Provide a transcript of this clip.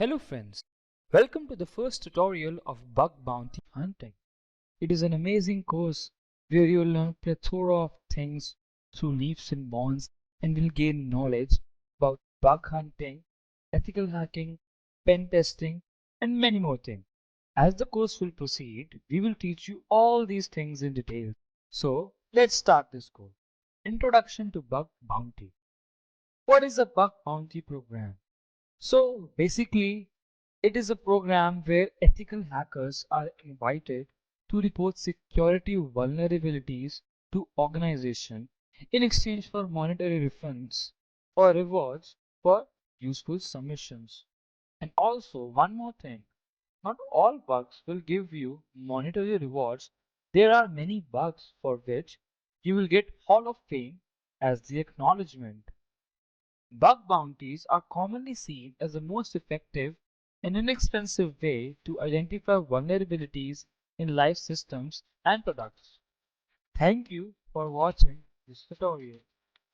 Hello friends, welcome to the first tutorial of bug bounty hunting. It is an amazing course where you will learn a plethora of things through leaps and bounds and will gain knowledge about bug hunting, ethical hacking, pen testing, and many more things. As the course will proceed, we will teach you all these things in detail. So let's start this course. Introduction to Bug Bounty. What is a bug bounty program? So basically, it is a program where ethical hackers are invited to report security vulnerabilities to organization in exchange for monetary refunds or rewards for useful submissions. And also one more thing, not all bugs will give you monetary rewards. There are many bugs for which you will get Hall of Fame as the acknowledgement. Bug bounties are commonly seen as the most effective and inexpensive way to identify vulnerabilities in live systems and products. Thank you for watching this tutorial.